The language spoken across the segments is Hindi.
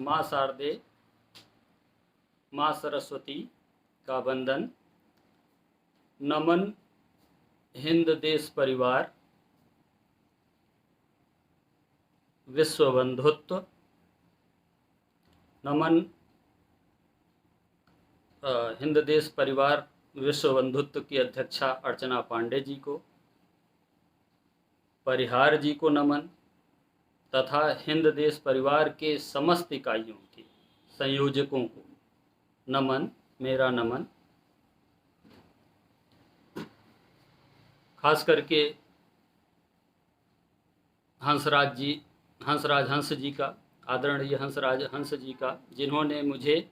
माँ शारदे, माँ सरस्वती का वंदन। नमन हिंद देश परिवार, विश्व बंधुत्व। नमन हिंद देश परिवार विश्व बंधुत्व की अध्यक्षा अर्चना पांडे जी को, परिहार जी को नमन, तथा हिंद देश परिवार के समस्त इकाइयों के संयोजकों को नमन, मेरा नमन। खास करके हंसराज हंस जी का, आदरणीय हंसराज हंस जी का, जिन्होंने मुझे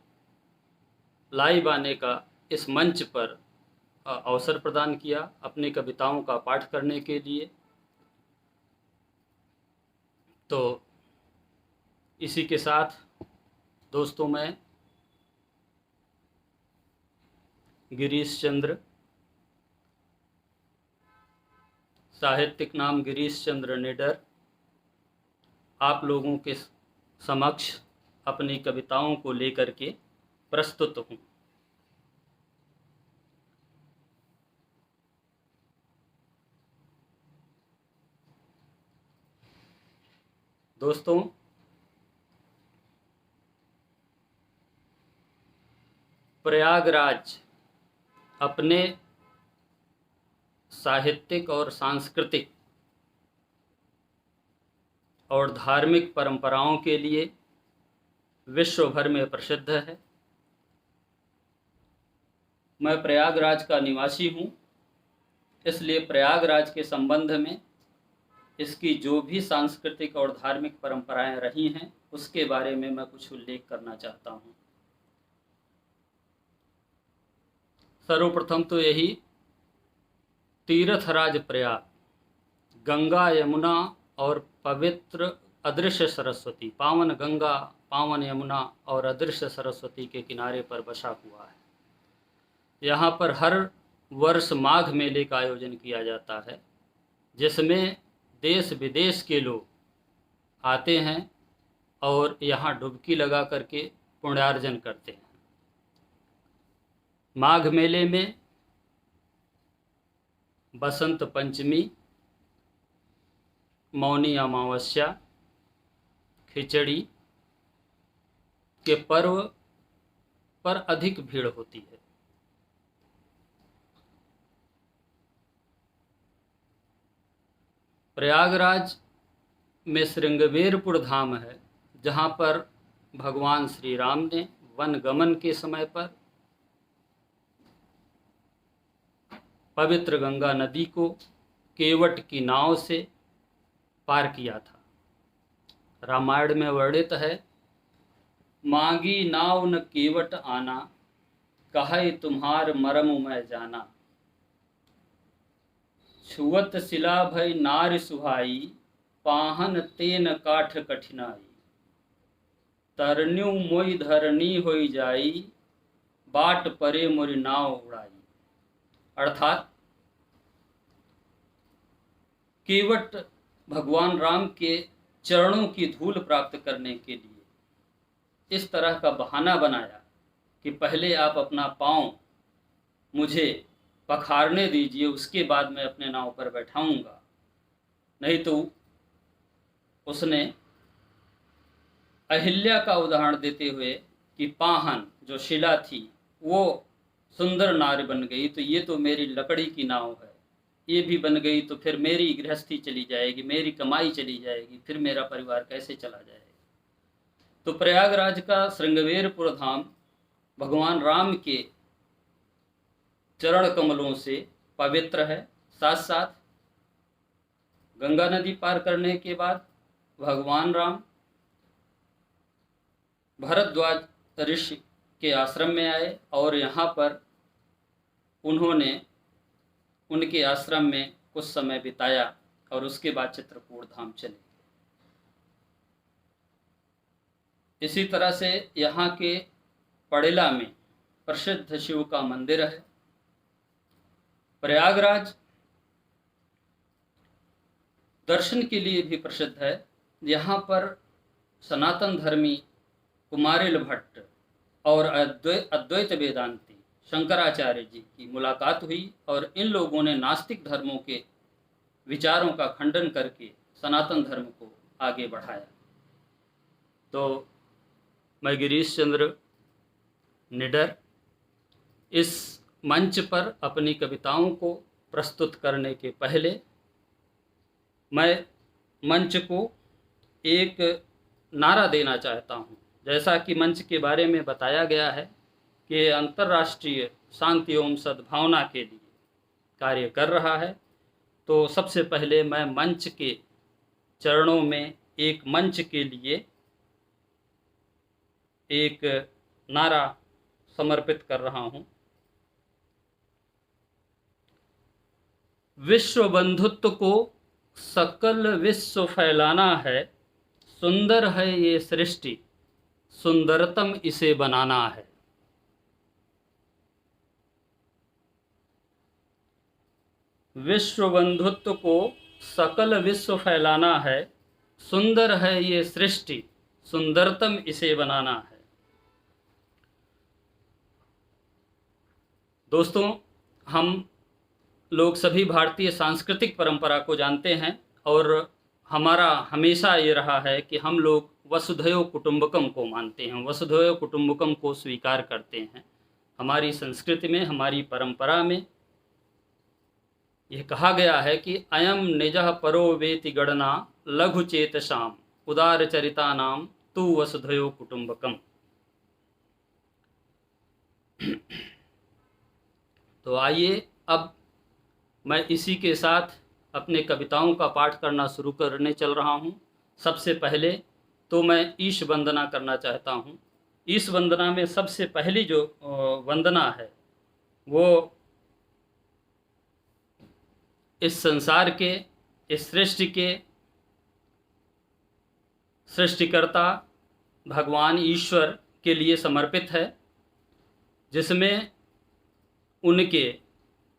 लाइव आने का इस मंच पर अवसर प्रदान किया अपनी कविताओं का पाठ करने के लिए। तो इसी के साथ दोस्तों, मैं गिरीश चंद्र, साहित्यिक नाम गिरीश चंद्र निडर, आप लोगों के समक्ष अपनी कविताओं को लेकर के प्रस्तुत हूँ। दोस्तों, प्रयागराज अपने साहित्यिक और सांस्कृतिक और धार्मिक परंपराओं के लिए विश्व भर में प्रसिद्ध है। मैं प्रयागराज का निवासी हूँ, इसलिए प्रयागराज के संबंध में इसकी जो भी सांस्कृतिक और धार्मिक परंपराएं रही हैं उसके बारे में मैं कुछ उल्लेख करना चाहता हूँ। सर्वप्रथम तो यही तीर्थराज प्रयाग, गंगा यमुना और पवित्र अदृश्य सरस्वती, पावन गंगा, पावन यमुना और अदृश्य सरस्वती के किनारे पर बसा हुआ है। यहाँ पर हर वर्ष माघ मेले का आयोजन किया जाता है, जिसमें देश विदेश के लोग आते हैं और यहाँ डुबकी लगा करके पुण्यार्जन करते हैं। माघ मेले में बसंत पंचमी, मौनी अमावस्या, खिचड़ी के पर्व पर अधिक भीड़ होती है। प्रयागराज में श्रृंगवेरपुर धाम है, जहाँ पर भगवान श्री राम ने वन गमन के समय पर पवित्र गंगा नदी को केवट की नाव से पार किया था। रामायण में वर्णित है, मांगी नाव न केवट आना, कहे तुम्हार मरम मैं जाना। छुअत शिला भय नार सुहाई, पाहन तेन काठ कठिनाई। तरन्यु मोई धरनी होई जाई, बाट परे मोरी नाव उड़ाई। अर्थात केवट भगवान राम के चरणों की धूल प्राप्त करने के लिए इस तरह का बहाना बनाया कि पहले आप अपना पाँव मुझे पखारने दीजिए, उसके बाद मैं अपने नाव पर बैठाऊंगा। नहीं तो उसने अहिल्या का उदाहरण देते हुए कि पाहन जो शिला थी वो सुंदर नार बन गई, तो ये तो मेरी लकड़ी की नाव है, ये भी बन गई तो फिर मेरी गृहस्थी चली जाएगी, मेरी कमाई चली जाएगी, फिर मेरा परिवार कैसे चला जाएगा। तो प्रयागराज का श्रृंगवेरपुर धाम भगवान राम के चरण कमलों से पवित्र है। साथ साथ गंगा नदी पार करने के बाद भगवान राम भरद्वाज ऋषि के आश्रम में आए और यहाँ पर उन्होंने उनके आश्रम में कुछ समय बिताया और उसके बाद चित्रकूट धाम चले। इसी तरह से यहाँ के पड़ेला में प्रसिद्ध शिव का मंदिर है। प्रयागराज दर्शन के लिए भी प्रसिद्ध है। यहाँ पर सनातन धर्मी कुमारिल भट्ट और अद्वैत वेदांती शंकराचार्य जी की मुलाकात हुई और इन लोगों ने नास्तिक धर्मों के विचारों का खंडन करके सनातन धर्म को आगे बढ़ाया। तो मैं गिरीश चंद्र निडर इस मंच पर अपनी कविताओं को प्रस्तुत करने के पहले मैं मंच को एक नारा देना चाहता हूँ। जैसा कि मंच के बारे में बताया गया है कि अंतर्राष्ट्रीय शांति एवं सद्भावना के लिए कार्य कर रहा है, तो सबसे पहले मैं मंच के चरणों में एक मंच के लिए एक नारा समर्पित कर रहा हूँ। विश्व बंधुत्व को सकल विश्व फैलाना है, सुंदर है ये सृष्टि, सुंदरतम इसे बनाना है। विश्व बंधुत्व को सकल विश्व फैलाना है, सुंदर है ये सृष्टि, सुंदरतम इसे बनाना है। दोस्तों, हम लोग सभी भारतीय सांस्कृतिक परंपरा को जानते हैं और हमारा हमेशा ये रहा है कि हम लोग वसुधैव कुटुंबकम को मानते हैं, वसुधैव कुटुंबकम को स्वीकार करते हैं। हमारी संस्कृति में, हमारी परंपरा में यह कहा गया है कि अयम निजः परो वेति गणना लघु चेतसाम उदार चरिता नाम तु वसुधैव कुटुंबकम। तो आइए अब मैं इसी के साथ अपने कविताओं का पाठ करना शुरू करने चल रहा हूँ। सबसे पहले तो मैं ईश वंदना करना चाहता हूँ। ईश वंदना में सबसे पहली जो वंदना है वो इस संसार के, इस सृष्टि के सृष्टिकर्ता भगवान ईश्वर के लिए समर्पित है, जिसमें उनके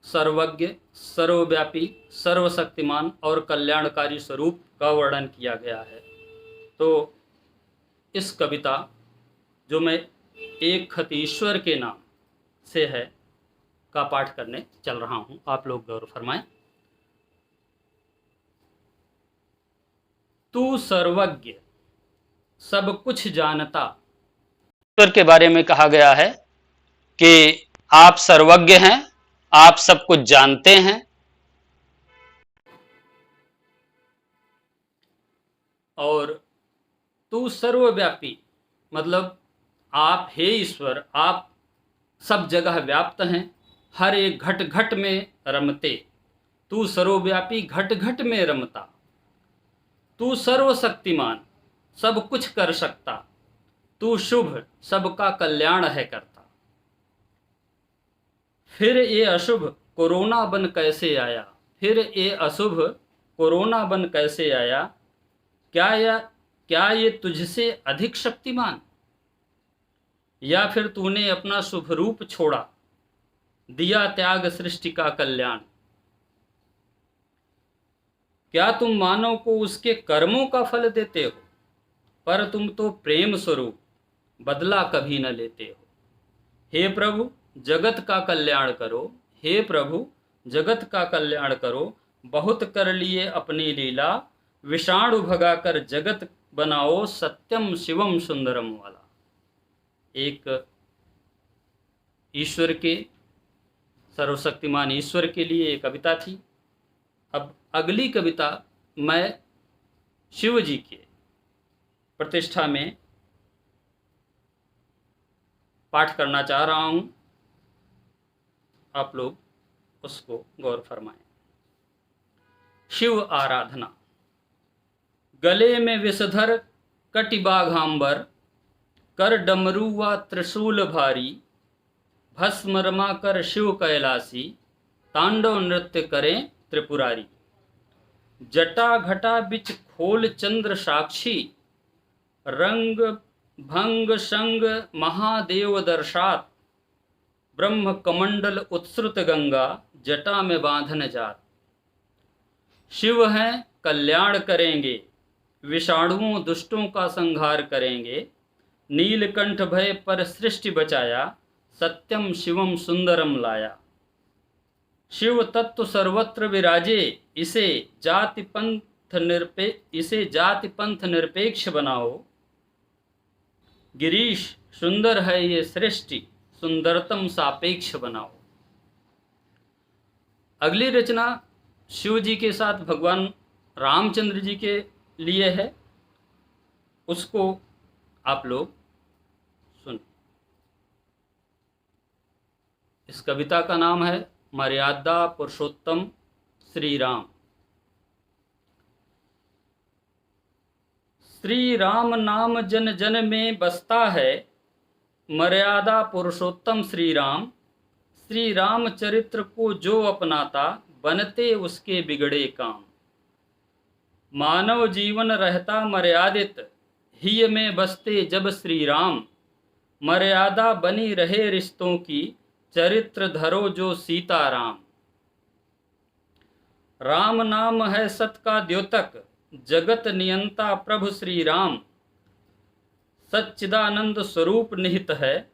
सर्वज्ञ, सर्वव्यापी, सर्वशक्तिमान और कल्याणकारी स्वरूप का वर्णन किया गया है। तो इस कविता जो मैं एक खत ईश्वर के नाम से है का पाठ करने चल रहा हूँ, आप लोग गौर फरमाएं। तू सर्वज्ञ सब कुछ जानता। ईश्वर के बारे में कहा गया है कि आप सर्वज्ञ हैं, आप सब कुछ जानते हैं और तू सर्वव्यापी, मतलब आप हे ईश्वर, आप सब जगह व्याप्त हैं, हर एक घट घट में रमते। तू सर्वव्यापी, घट घट में रमता। तू सर्वशक्तिमान, सब कुछ कर सकता। तू शुभ, सबका कल्याण है करता। फिर ये अशुभ कोरोना बन कैसे आया, फिर ये अशुभ कोरोना बन कैसे आया, क्या ये तुझसे अधिक शक्तिमान, या फिर तूने अपना शुभ रूप छोड़ा, दिया त्याग सृष्टि का कल्याण। क्या तुम मानव को उसके कर्मों का फल देते हो, पर तुम तो प्रेम स्वरूप बदला कभी न लेते हो। हे प्रभु जगत का कल्याण करो, हे प्रभु जगत का कल्याण करो, बहुत कर लिए अपनी लीला, विषाणु भगाकर जगत बनाओ, सत्यम शिवम सुंदरम वाला। एक ईश्वर के, सर्वशक्तिमान ईश्वर के लिए एक कविता थी। अब अगली कविता मैं शिव जी के प्रतिष्ठा में पाठ करना चाह रहा हूँ, आप लोग उसको गौर फरमाएं। शिव आराधना। गले में विषधर कटिबाघांबर, कर डमरू व त्रिशूल भारी, भस्म रमा कर शिव कैलासी, तांडव नृत्य करें त्रिपुरारी। जटा घटा बिच खोल चंद्र साक्षी, रंग भंग संग महादेव दर्शात, ब्रह्म कमंडल उत्सृत गंगा, जटा में बांधन जात। शिव हैं कल्याण करेंगे, विषाणुओं दुष्टों का संहार करेंगे, नीलकंठ भय पर सृष्टि बचाया, सत्यम शिवम सुंदरम लाया। शिव तत्व सर्वत्र विराजे, इसे जाति पंथ निरपेक्ष बनाओ। गिरीश सुंदर है ये सृष्टि, सुंदरतम सापेक्ष बनाओ। अगली रचना शिव जी के साथ भगवान रामचंद्र जी के लिए है, उसको आप लोग सुन। इस कविता का नाम है मर्यादा पुरुषोत्तम श्री राम। श्री राम नाम जन जन में बसता है, मर्यादा पुरुषोत्तम श्री राम। श्री राम चरित्र को जो अपनाता, बनते उसके बिगड़े काम। मानव जीवन रहता मर्यादित, हिय में बसते जब श्री राम। मर्यादा बनी रहे रिश्तों की, चरित्र धरो जो सीताराम। राम नाम है सत का द्योतक, जगत नियंता प्रभु श्री राम। सच्चिदानंद स्वरूप निहित है,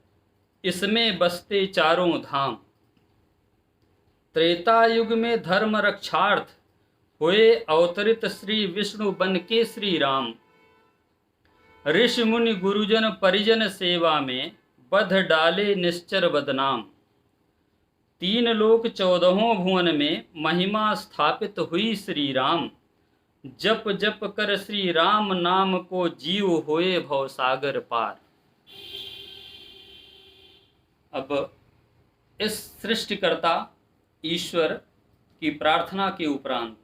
इसमें बसते चारों धाम। त्रेता युग में धर्म रक्षार्थ, हुए अवतरित श्री विष्णु बन के श्री राम। ऋषि मुनि गुरुजन परिजन सेवा में, बध डाले निश्चर बदनाम। तीन लोक 14 भुवन में, महिमा स्थापित हुई श्री राम। जप जप कर श्री राम नाम को, जीव होए भव सागर पार। अब इस सृष्टिकर्ता ईश्वर की प्रार्थना के उपरांत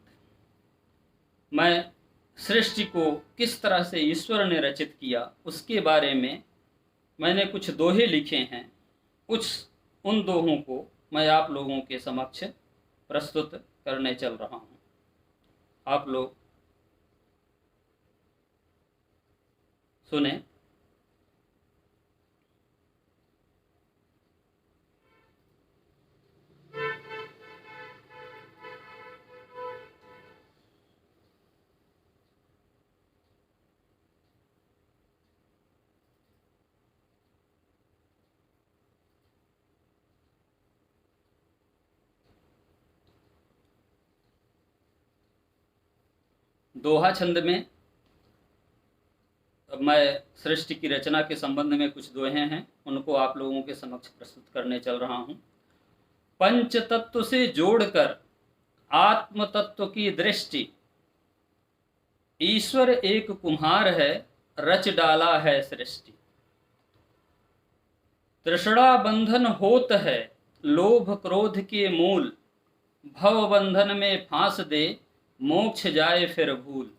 मैं सृष्टि को किस तरह से ईश्वर ने रचित किया उसके बारे में मैंने कुछ दोहे लिखे हैं। उन दोहों को मैं आप लोगों के समक्ष प्रस्तुत करने चल रहा हूँ। आप लोग सुने। दोहा छंद में मैं सृष्टि की रचना के संबंध में कुछ दोहे हैं, उनको आप लोगों के समक्ष प्रस्तुत करने चल रहा हूं। पंच तत्व से जोड़कर आत्म तत्व की दृष्टि, ईश्वर एक कुम्हार है, रच डाला है सृष्टि। तृष्णा बंधन होत है, लोभ क्रोध के मूल। भव बंधन में फांस दे, मोक्ष जाए फिर भूल।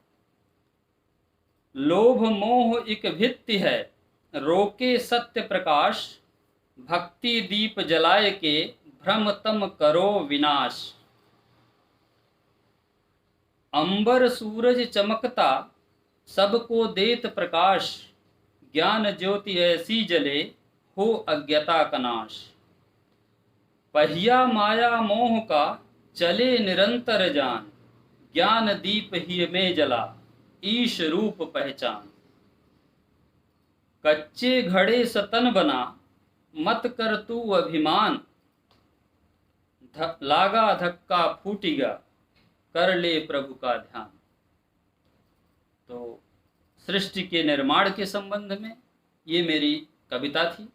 लोभ मोह एक भित्ति है, रोके सत्य प्रकाश। भक्ति दीप जलाए के, भ्रम तम करो विनाश। अंबर सूरज चमकता, सबको देत प्रकाश। ज्ञान ज्योति ऐसी जले, हो अज्ञता का नाश। पहिया माया मोह का, चले निरंतर जान। ज्ञान दीप ही में जला, ईश रूप पहचान। कच्चे घड़े सतन बना, मत कर तू अभिमान। लागा धक्का फूटिगा, कर ले प्रभु का ध्यान। तो सृष्टि के निर्माण के संबंध में ये मेरी कविता थी,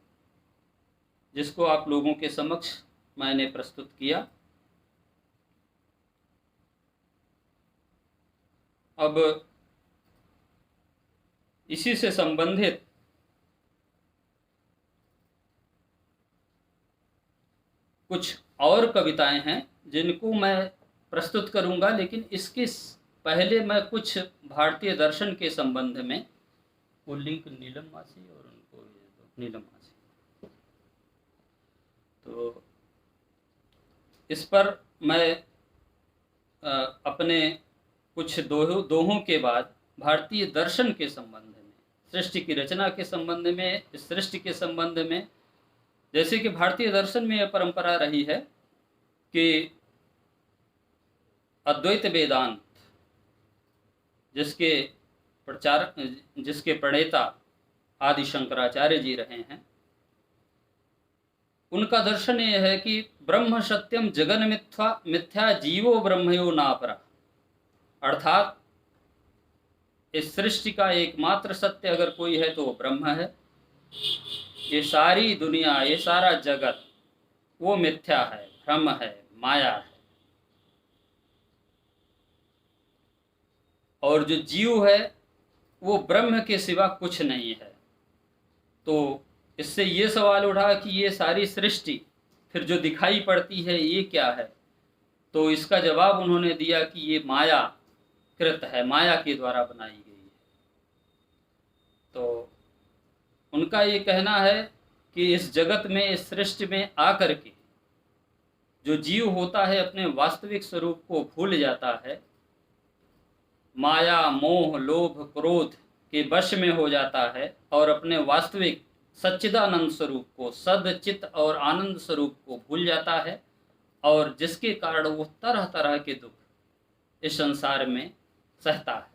जिसको आप लोगों के समक्ष मैंने प्रस्तुत किया। अब इसी से संबंधित कुछ और कविताएं हैं जिनको मैं प्रस्तुत करूंगा, लेकिन इसके पहले मैं कुछ भारतीय दर्शन के संबंध में, वो लिंक नीलम मासी और उनको नीलम मासी, तो इस पर मैं अपने कुछ दोहों के बाद भारतीय दर्शन के संबंध में, सृष्टि की रचना के संबंध में, इस सृष्टि के संबंध में, जैसे कि भारतीय दर्शन में यह परंपरा रही है कि अद्वैत वेदांत जिसके प्रणेता आदि शंकराचार्य जी रहे हैं, उनका दर्शन ये है कि ब्रह्म सत्यम जगन मिथ्या मिथ्या जीवो ब्रह्मयो नापरा, अर्थात इस सृष्टि का एकमात्र सत्य अगर कोई है तो वो ब्रह्म है। ये सारी दुनिया, ये सारा जगत वो मिथ्या है, भ्रम है, माया है। और जो जीव है वो ब्रह्म के सिवा कुछ नहीं है। तो इससे ये सवाल उठा कि ये सारी सृष्टि फिर जो दिखाई पड़ती है ये क्या है? तो इसका जवाब उन्होंने दिया कि ये माया कृत है, माया के द्वारा बनाई गई है। तो उनका ये कहना है कि इस जगत में, इस सृष्टि में आकर के जो जीव होता है अपने वास्तविक स्वरूप को भूल जाता है, माया मोह लोभ क्रोध के वश में हो जाता है और अपने वास्तविक सच्चिदानंद स्वरूप को, सद चित और आनंद स्वरूप को भूल जाता है, और जिसके कारण वो तरह तरह के दुख इस संसार में सहता है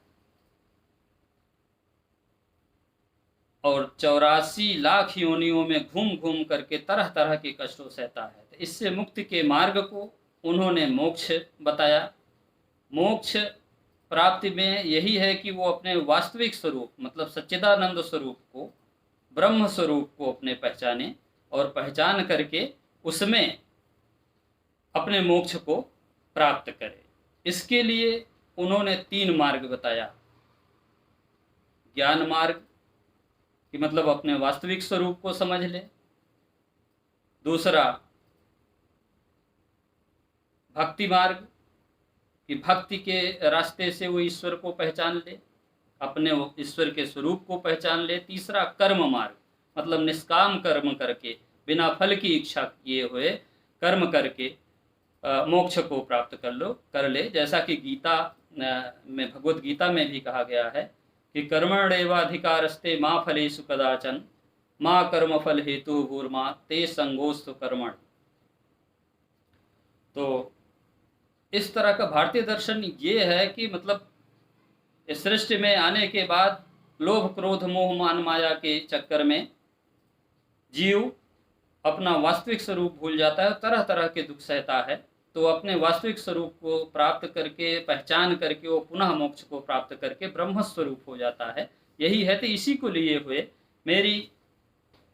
और 84 लाख योनियों में घूम घूम करके तरह तरह के कष्टों सहता है। तो इससे मुक्ति के मार्ग को उन्होंने मोक्ष बताया। मोक्ष प्राप्ति में यही है कि वो अपने वास्तविक स्वरूप मतलब सच्चिदानंद स्वरूप को, ब्रह्म स्वरूप को अपने पहचाने और पहचान करके उसमें अपने मोक्ष को प्राप्त करे। इसके लिए उन्होंने 3 मार्ग बताया। ज्ञान मार्ग कि मतलब अपने वास्तविक स्वरूप को समझ ले। दूसरा भक्ति मार्ग कि भक्ति के रास्ते से वो ईश्वर को पहचान ले, अपने ईश्वर के स्वरूप को पहचान ले। तीसरा कर्म मार्ग मतलब निष्काम कर्म करके, बिना फल की इच्छा किए हुए कर्म करके मोक्ष को प्राप्त कर ले। जैसा कि गीता में, भगवत गीता में भी कहा गया है कि कर्मण्येवाधिकारस्ते मा फलेषु कदाचन मा कर्म फल हेतु भूर्मा ते संगोस्तु कर्मण। तो इस तरह का भारतीय दर्शन ये है कि मतलब इस सृष्टि में आने के बाद लोभ क्रोध मोह मान माया के चक्कर में जीव अपना वास्तविक स्वरूप भूल जाता है, तरह तरह के दुख सहता है। तो अपने वास्तविक स्वरूप को प्राप्त करके, पहचान करके वो पुनः मोक्ष को प्राप्त करके ब्रह्म स्वरूप हो जाता है। यही है। तो इसी को लिए हुए मेरी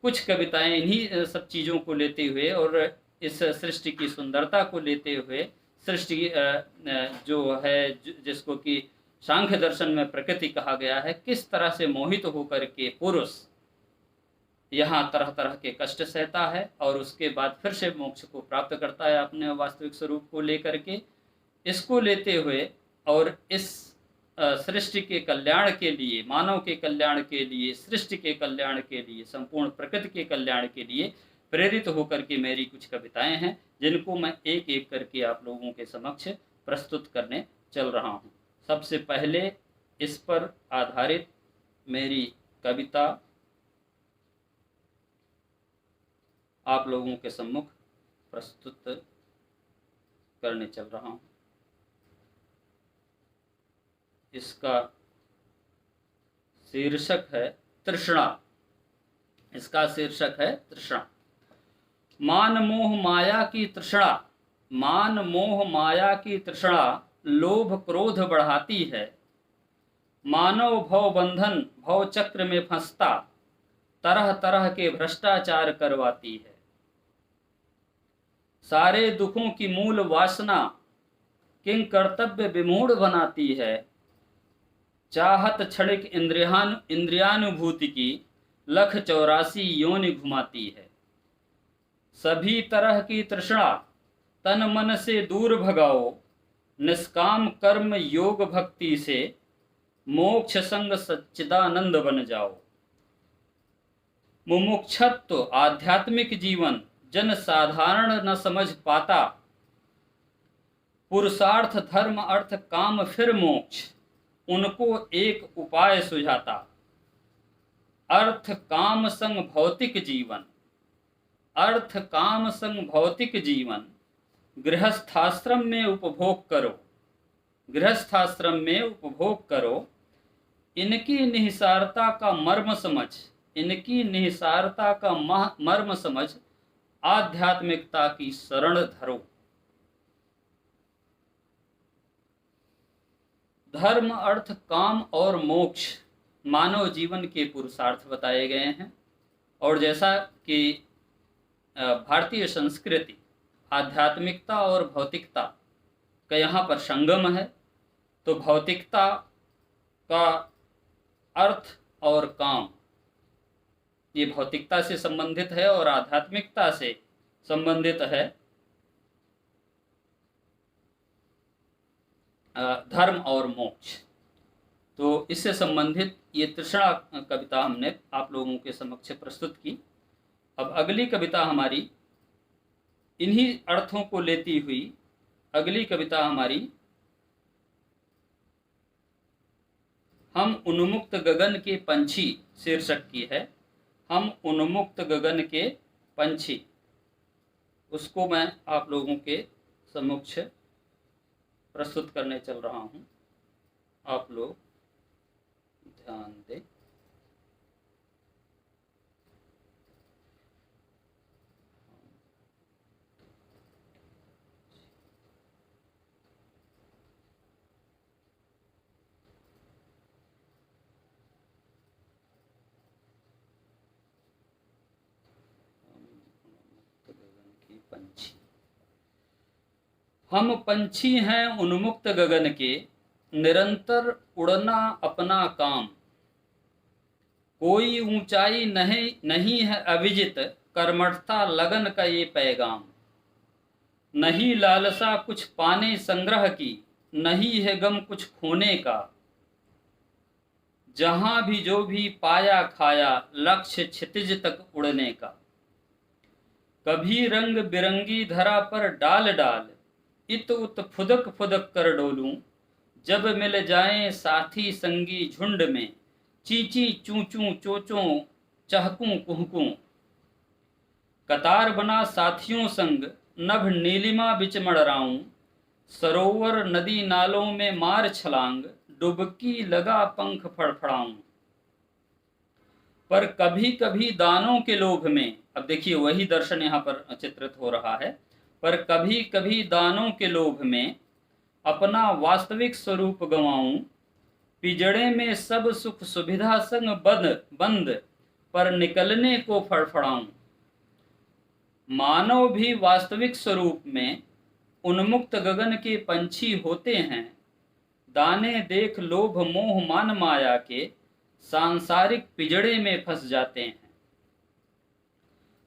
कुछ कविताएं इन्हीं सब चीज़ों को लेते हुए और इस सृष्टि की सुंदरता को लेते हुए, सृष्टि जो है जिसको कि सांख्य दर्शन में प्रकृति कहा गया है, किस तरह से मोहित होकर के पुरुष यहाँ तरह तरह के कष्ट सहता है और उसके बाद फिर से मोक्ष को प्राप्त करता है अपने वास्तविक स्वरूप को लेकर के। इसको लेते हुए और इस सृष्टि के कल्याण के लिए, मानव के कल्याण के लिए, सृष्टि के कल्याण के लिए, संपूर्ण प्रकृति के कल्याण के लिए प्रेरित होकर के मेरी कुछ कविताएं हैं, जिनको मैं एक एक करके आप लोगों के समक्ष प्रस्तुत करने चल रहा हूँ। सबसे पहले इस पर आधारित मेरी कविता आप लोगों के सम्मुख प्रस्तुत करने चल रहा हूँ। इसका शीर्षक है तृष्णा। इसका शीर्षक है तृष्णा। मान मोह माया की तृष्णा, मान मोह माया की तृष्णा लोभ क्रोध बढ़ाती है। मानव भव बंधन भव चक्र में फंसता, तरह तरह के भ्रष्टाचार करवाती है। सारे दुखों की मूल वासना किंग कर्तव्य विमूढ़ बनाती है। चाहत क्षणिक इंद्रियानुभूति की लख 84 योनि घुमाती है। सभी तरह की तृष्णा तन मन से दूर भगाओ, निष्काम कर्म योग भक्ति से मोक्ष संग सच्चिदानंद बन जाओ। मुमुक्षत्व आध्यात्मिक जीवन जन साधारण न समझ पाता, पुरुषार्थ धर्म अर्थ काम फिर मोक्ष उनको एक उपाय सुझाता। अर्थ काम संग भौतिक जीवन, अर्थ काम संग भौतिक जीवन गृहस्थाश्रम में उपभोग करो, गृहस्थाश्रम में उपभोग करो। इनकी निहिसारता का मर्म समझ इनकी निहिसारता का मर्म समझ आध्यात्मिकता की शरण धरो। धर्म, अर्थ, काम और मोक्ष मानव जीवन के पुरुषार्थ बताए गए हैं। और जैसा कि भारतीय संस्कृति आध्यात्मिकता और भौतिकता का यहाँ पर संगम है, तो भौतिकता का अर्थ और काम ये भौतिकता से संबंधित है और आध्यात्मिकता से संबंधित है। धर्म और मोक्ष, तो इससे संबंधित ये तृष्णा कविता हमने आप लोगों के समक्ष प्रस्तुत की। अब अगली कविता हमारी इन्हीं अर्थों को लेती हुई, अगली कविता हमारी हम उन्मुक्त गगन के पंछी शीर्षक की है। हम उन्मुक्त गगन के पंछी, उसको मैं आप लोगों के समक्ष प्रस्तुत करने चल रहा हूं। आप लोग ध्यान दें। पंछी, हम पंछी हैं उन्मुक्त गगन के, निरंतर उड़ना अपना काम। कोई ऊंचाई नहीं है अविजित, कर्मठता लगन का ये पैगाम। नहीं लालसा कुछ पाने संग्रह की, नहीं है गम कुछ खोने का। जहां भी जो भी पाया खाया, लक्ष्य क्षितिज तक उड़ने का। कभी रंग बिरंगी धरा पर डाल डाल, इत उत फुदक फुदक कर डोलूं। जब मिल जाएं साथी संगी झुंड में, चींची चूचू चोचों चहकूं कुहकूं। कतार बना साथियों संग, नभ नीलिमा बिच मड़राऊं। सरोवर नदी नालों में मार छलांग, डुबकी लगा पंख फड़फड़ाऊं। पर कभी कभी दानों के लोभ में, अब देखिए वही दर्शन यहाँ पर चित्रित हो रहा है। पर कभी कभी दानों के लोभ में अपना वास्तविक स्वरूप गंवाऊं। पिजड़े में सब सुख सुविधा संग बंद, पर निकलने को फड़फड़ाऊं। मानव भी वास्तविक स्वरूप में उन्मुक्त गगन के पंछी होते हैं। दाने देख लोभ मोह मान माया के, सांसारिक पिजड़े में फंस जाते हैं।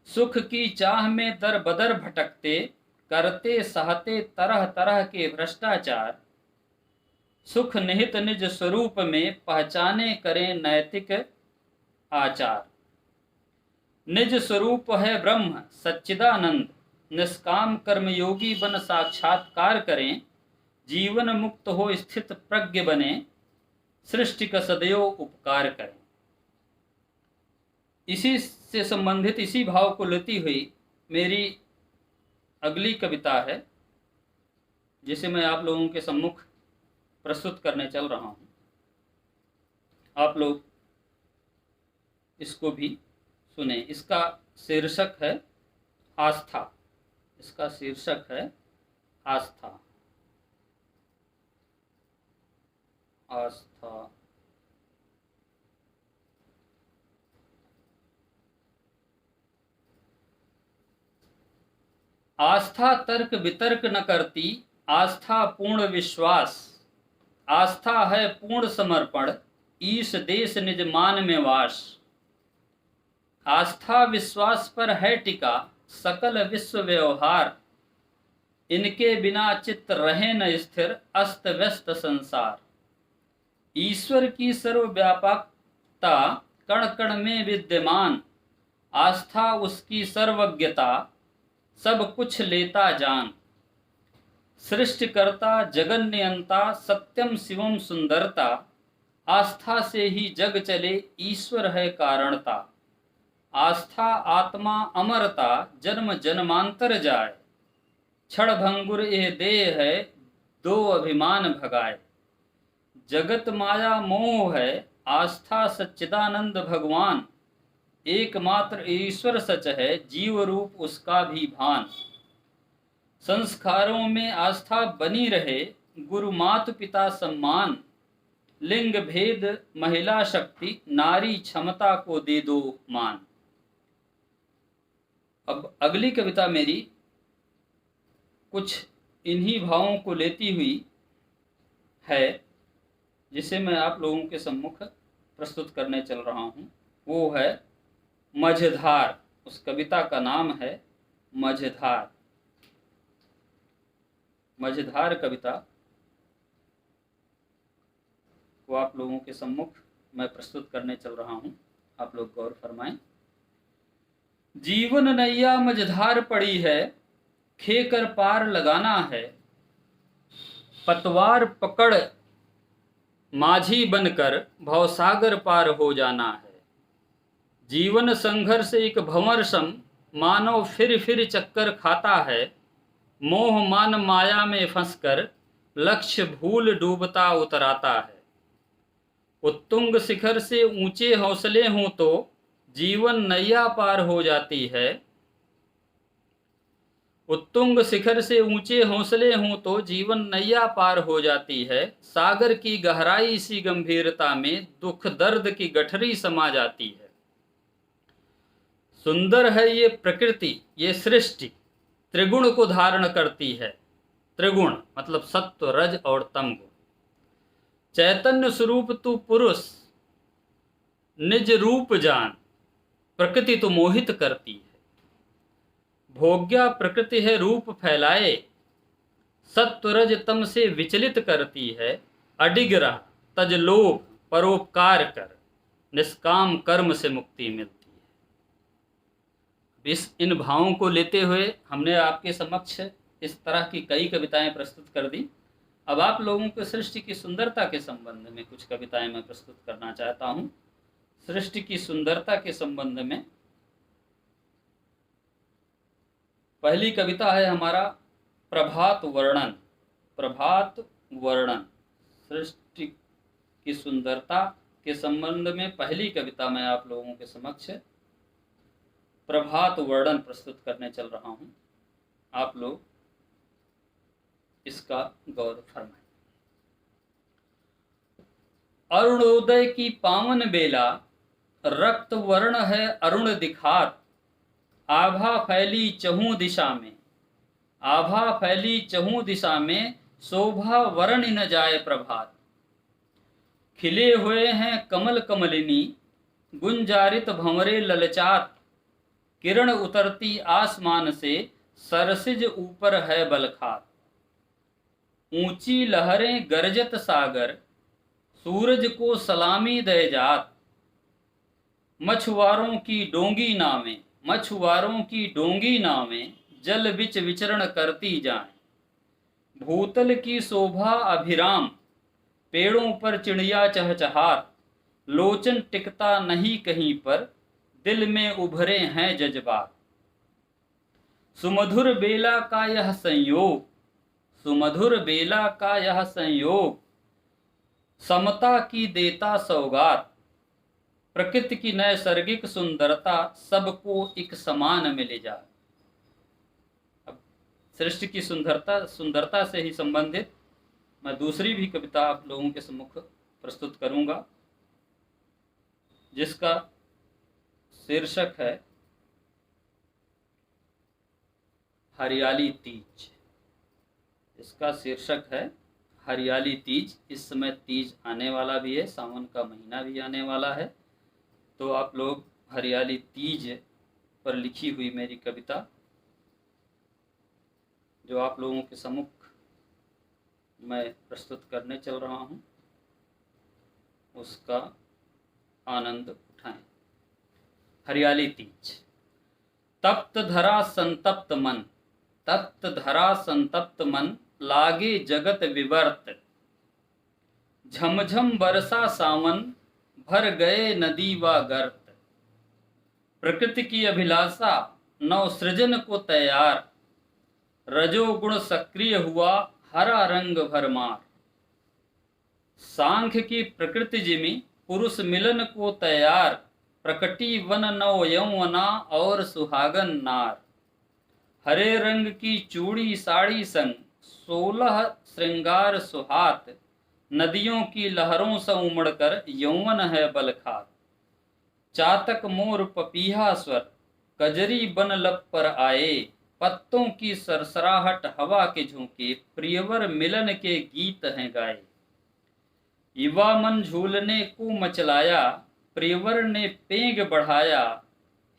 सुख की चाह में दर बदर भटकते, करते सहते तरह तरह के भ्रष्टाचार। सुख निहित निज स्वरूप में, पहचाने करें नैतिक आचार। निज स्वरूप है ब्रह्म सच्चिदानंद, निष्काम कर्मयोगी बन साक्षात्कार करें। जीवन मुक्त हो स्थित प्रज्ञ बने, सृष्टि का सदैव उपकार करें। इसी से संबंधित, इसी भाव को लेती हुई मेरी अगली कविता है, जिसे मैं आप लोगों के सम्मुख प्रस्तुत करने चल रहा हूं। आप लोग इसको भी सुने। इसका शीर्षक है आस्था। इसका शीर्षक है आस्था। आस्था। आस्था तर्क वितर्क न करती, आस्था पूर्ण विश्वास। आस्था है पूर्ण समर्पण, ईश देश निज मान में वास। आस्था विश्वास पर है टिका, सकल विश्व व्यवहार। इनके बिना चित्त रहे न स्थिर, अस्त व्यस्त संसार। ईश्वर की सर्वव्यापकता कण कण में विद्यमान, आस्था उसकी सर्वज्ञता, सब कुछ लेता जान। सृष्टिकर्ता जगन नियंता, सत्यम शिवम सुंदरता। आस्था से ही जग चले, ईश्वर है कारणता। आस्था आत्मा अमरता, जन्म जन्मांतर जाए। क्षण भंगुर ये देह है, दो अभिमान भगाए। जगत माया मोह है, आस्था सच्चिदानंद भगवान। एकमात्र ईश्वर सच है, जीव रूप उसका भी भान। संस्कारों में आस्था बनी रहे, गुरु मातु पिता सम्मान। लिंग भेद महिला शक्ति, नारी क्षमता को दे दो मान। अब अगली कविता मेरी कुछ इन्हीं भावों को लेती हुई है, जिसे मैं आप लोगों के सम्मुख प्रस्तुत करने चल रहा हूँ। वो है मझधार। उस कविता का नाम है मझधार। मझधार कविता को आप लोगों के सम्मुख मैं प्रस्तुत करने चल रहा हूँ। आप लोग गौर फरमाएं। जीवन नैया मझधार पड़ी है, खेकर पार लगाना है। पतवार पकड़ माझी बनकर भवसागर पार हो जाना है। जीवन संघर्ष एक भंवर सम, मानव फिर फिर चक्कर खाता है। मोह मान माया में फंसकर लक्ष्य भूल डूबता उतराता है। उत्तुंग शिखर से ऊंचे हौसले हों तो जीवन नैया पार हो जाती है। उत्तुंग शिखर से ऊंचे हौसले हों तो जीवन नैया पार हो जाती है। सागर की गहराई सी गंभीरता में दुख दर्द की गठरी समा जाती है। सुंदर है ये प्रकृति, ये सृष्टि त्रिगुण को धारण करती है। त्रिगुण मतलब सत्व रज और तम गुण। चैतन्य स्वरूप तू पुरुष निज रूप जान, प्रकृति तो मोहित करती है। भोग्या प्रकृति है रूप फैलाए, सत्व रज तम से विचलित करती है। अडिग रह तज लोभ परोपकार कर, निष्काम कर्म से मुक्ति मिलती है। इन भावों को लेते हुए हमने आपके समक्ष इस तरह की कई कविताएं प्रस्तुत कर दी। अब आप लोगों को सृष्टि की सुंदरता के संबंध में कुछ कविताएं मैं प्रस्तुत करना चाहता हूं। सृष्टि की सुंदरता के संबंध में पहली कविता है हमारा प्रभात वर्णन। प्रभात वर्णन सृष्टि की सुंदरता के संबंध में पहली कविता मैं आप लोगों के समक्ष प्रभात वर्णन प्रस्तुत करने चल रहा हूं। आप लोग इसका गौर फरमाएं। अरुणोदय की पावन बेला, रक्त वर्ण है अरुण दिखात। आभा फैली चहु दिशा में, आभा फैली चहु दिशा में, शोभा वर्ण न जाए प्रभात। खिले हुए हैं कमल कमलिनी, गुंजारित भंवरे ललचात। किरण उतरती आसमान से, सरसिज ऊपर है बलखात। ऊंची लहरें गरजत सागर, सूरज को सलामी दे जात। मछुआरों की डोंगी नावें, मछुआरों की डोंगी नावें, जल बिच विचरण करती जाएं। भूतल की शोभा अभिराम, पेड़ों पर चिड़िया चहचहात। लोचन टिकता नहीं कहीं पर, दिल में उभरे हैं जज्बात। सुमधुर बेला का यह संयोग, सुमधुर बेला का यह संयोग, समता की देता सौगात। प्रकृति की नैसर्गिक सुंदरता, सबको एक समान मिले जाए। अब सृष्टि की सुंदरता से ही संबंधित मैं दूसरी भी कविता आप लोगों के सम्मुख प्रस्तुत करूंगा, जिसका शीर्षक है हरियाली तीज। इसका शीर्षक है हरियाली तीज। इस समय तीज आने वाला भी है, सावन का महीना भी आने वाला है। तो आप लोग हरियाली तीज पर लिखी हुई मेरी कविता जो आप लोगों के सम्मुख मैं प्रस्तुत करने चल रहा हूँ, उसका आनंद उठाएं। हरियाली तीज। तप्त धरा संतप्त मन, तप्त धरा संतप्त मन, लागे जगत विवर्त। झमझम बरसा सावन, भर गए नदी व गर्त। प्रकृति की अभिलाषा, नव सृजन को तैयार। रजोगुण सक्रिय हुआ, हरा रंग भरमार। सांख्य की प्रकृति जिमी, पुरुष मिलन को तैयार। प्रकटी वन नव यौवना और सुहागन नार। हरे रंग की चूड़ी साड़ी संग 16 श्रृंगार सुहात। नदियों की लहरों से उमड़कर यौवन है बलखात। चातक मोर पपीहा स्वर कजरी बन लब पर आए। पत्तों की सरसराहट हवा के झोंके प्रियवर मिलन के गीत हैं गाए। युवा मन झूलने को मचलाया प्रियवर ने पेंग बढ़ाया।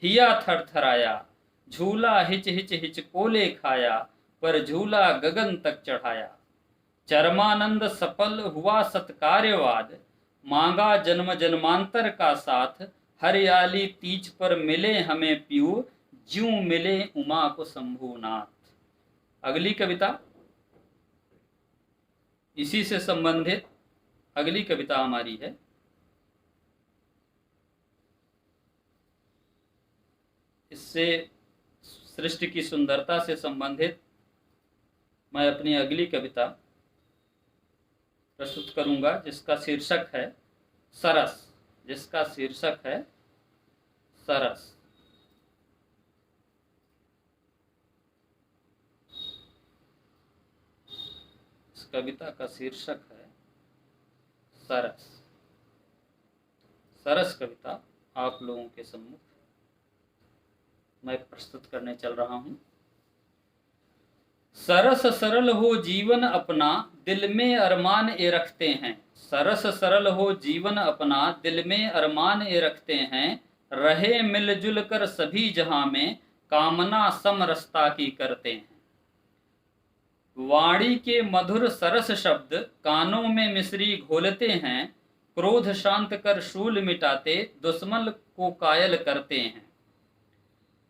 हिया थरथराया झूला हिच हिच हिच कोले खाया पर झूला गगन तक चढ़ाया। चरमानंद सफल हुआ सत्कार्यवाद मांगा जन्म जन्मांतर का साथ। हरियाली तीज पर मिले हमें पीयू ज्यों मिले उमा को शंभुनाथ। अगली कविता इसी से संबंधित अगली कविता हमारी है। इससे सृष्टि की सुंदरता से संबंधित मैं अपनी अगली कविता प्रस्तुत करूंगा जिसका शीर्षक है सरस। जिसका शीर्षक है सरस। इस कविता का शीर्षक है सरस। सरस कविता आप लोगों के सम्मुख मैं प्रस्तुत करने चल रहा हूं। सरस सरल हो जीवन अपना दिल में अरमान ये रखते हैं। सरस सरल हो जीवन अपना दिल में अरमान ये रखते हैं। रहे मिलजुल कर सभी जहां में कामना समरसता की करते हैं। वाणी के मधुर सरस शब्द कानों में मिश्री घोलते हैं। क्रोध शांत कर शूल मिटाते दुश्मन को कायल करते हैं।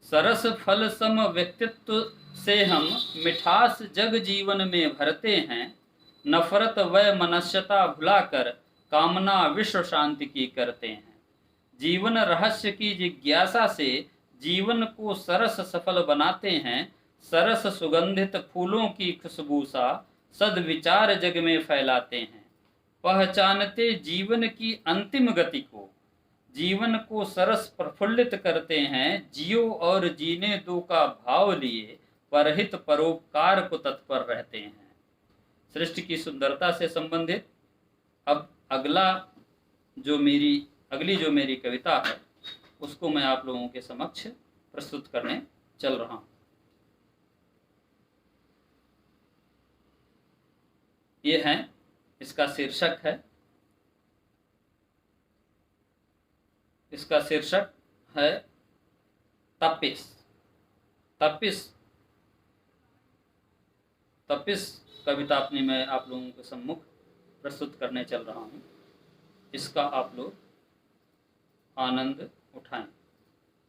सरस फल सम व्यक्तित्व से हम मिठास जग जीवन में भरते हैं। नफरत व मनस्यता भुलाकर कामना विश्व शांति की करते हैं। जीवन रहस्य की जिज्ञासा से जीवन को सरस सफल बनाते हैं। सरस सुगंधित फूलों की खुशबू सा सद्विचार जग में फैलाते हैं। पहचानते जीवन की अंतिम गति को जीवन को सरस प्रफुल्लित करते हैं। जियो और जीने दो का भाव लिए परहित परोपकार को तत्पर रहते हैं। सृष्टि की सुंदरता से संबंधित अब अगली जो मेरी कविता है उसको मैं आप लोगों के समक्ष प्रस्तुत करने चल रहा हूं। ये है, इसका शीर्षक है तपिस। तपिस तपिस कविता अपनी मैं आप लोगों के सम्मुख प्रस्तुत करने चल रहा हूं। इसका आप लोग आनंद उठाएं।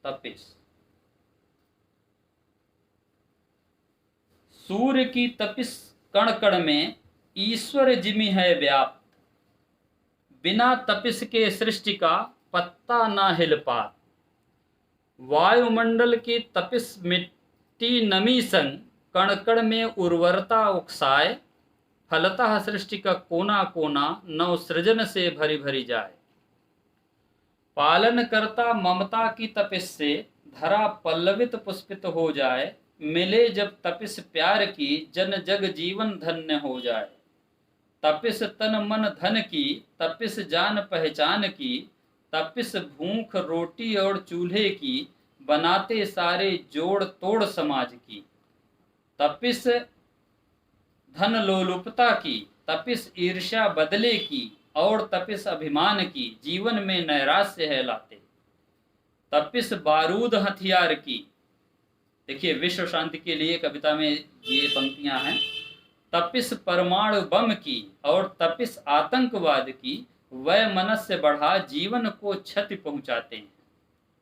तपिस। सूर्य की तपिस कण कण में ईश्वर जिमि है व्याप्त। बिना तपिस के सृष्टि का पत्ता ना हिल पात। वायुमंडल की तपिस मिट्टी नमी संग कण कण में उर्वरता उकसाए। फलतः सृष्टि का कोना कोना नव सृजन से भरी भरी जाए। पालन करता ममता की तपिस से धरा पल्लवित पुष्पित हो जाए। मिले जब तपिस प्यार की जन जग जीवन धन्य हो जाए। तपिस तन मन धन की तपिस जान पहचान की। तपिस भूख रोटी और चूल्हे की बनाते सारे जोड़ तोड़ समाज की। तपिस धन लोलुपता की तपिस ईर्ष्या बदले की और तपिस अभिमान की जीवन में नैराश्य है लाते। तपिस बारूद हथियार की। देखिए, विश्व शांति के लिए कविता में ये पंक्तियां हैं। तपिस परमाणु बम की और तपिस आतंकवाद की वह मनस्य बढ़ा जीवन को क्षति पहुंचाते हैं।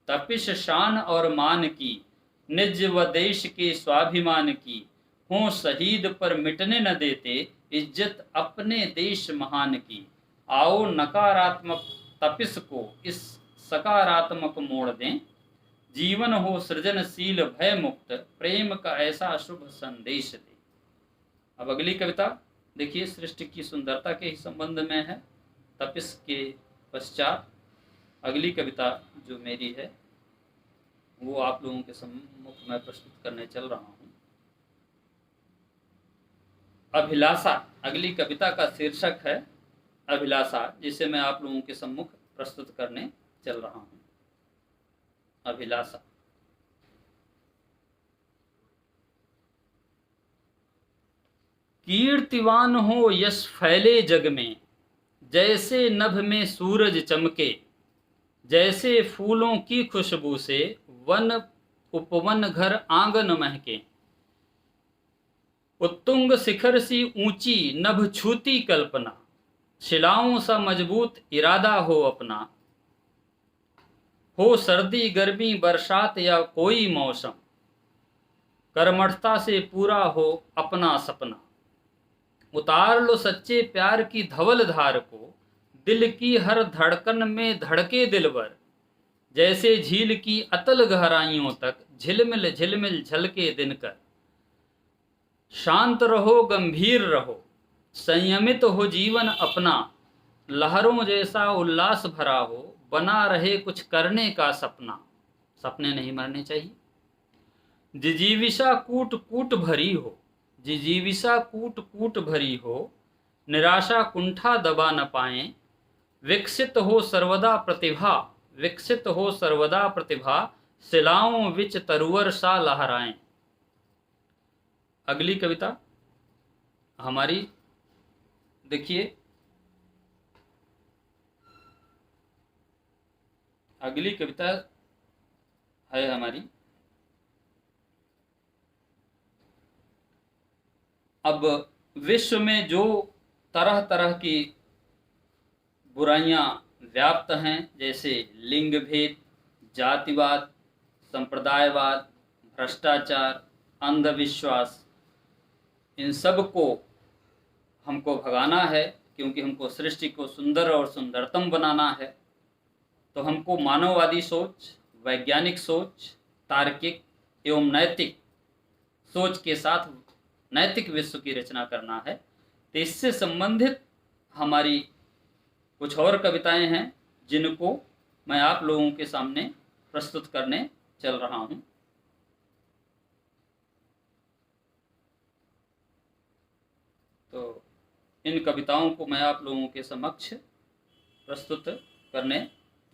तपिस शान और मान की निज व देश के स्वाभिमान की। हों शहीद पर मिटने न देते इज्जत अपने देश महान की। आओ नकारात्मक तपिस को इस सकारात्मक मोड़ दें। जीवन हो सृजनशील भय मुक्त प्रेम का ऐसा शुभ संदेश दे। अब अगली कविता देखिए, सृष्टि की सुंदरता के ही संबंध में है। तपिस के पश्चात अगली कविता जो मेरी है वो आप लोगों के सम्मुख मैं प्रस्तुत करने चल रहा हूँ। अभिलाषा, अगली कविता का शीर्षक है अभिलाषा, जिसे मैं आप लोगों के सम्मुख प्रस्तुत करने चल रहा हूँ। अभिलाषा। कीर्तिवान हो यश फैले जग में, जैसे नभ में सूरज चमके, जैसे फूलों की खुशबू से वन उपवन घर आंगन महके, उत्तुंग शिखर सी ऊंची नभ छूती कल्पना, शिलाओं सा मजबूत इरादा हो अपना, हो सर्दी गर्मी बरसात या कोई मौसम, कर्मठता से पूरा हो अपना सपना, उतार लो सच्चे प्यार की धवल धार को, दिल की हर धड़कन में धड़के दिलवर, जैसे झील की अतल गहराइयों तक झिलमिल झिलमिल झलके दिनकर, शांत रहो गंभीर रहो संयमित हो जीवन अपना, लहरों जैसा उल्लास भरा हो बना रहे कुछ करने का सपना, सपने नहीं मरने चाहिए। जिजीविषा कूट कूट भरी हो, जिजीविषा कूट कूट भरी हो, निराशा कुंठा दबा न पाए, विकसित हो सर्वदा प्रतिभा, विकसित हो सर्वदा प्रतिभा, शिलाओं विच तरुवर सा लहराएं। अगली कविता हमारी देखिए, अगली कविता है हमारी अब विश्व में जो तरह तरह की बुराइयां व्याप्त हैं, जैसे लिंग भेद, जातिवाद, संप्रदायवाद, भ्रष्टाचार, अंधविश्वास, इन सब को हमको भगाना है, क्योंकि हमको सृष्टि को सुंदर और सुंदरतम बनाना है। तो हमको मानववादी सोच, वैज्ञानिक सोच, तार्किक एवं नैतिक सोच के साथ नैतिक विश्व की रचना करना है। तो इससे संबंधित हमारी कुछ और कविताएं हैं जिनको मैं आप लोगों के सामने प्रस्तुत करने चल रहा हूं। तो इन कविताओं को मैं आप लोगों के समक्ष प्रस्तुत करने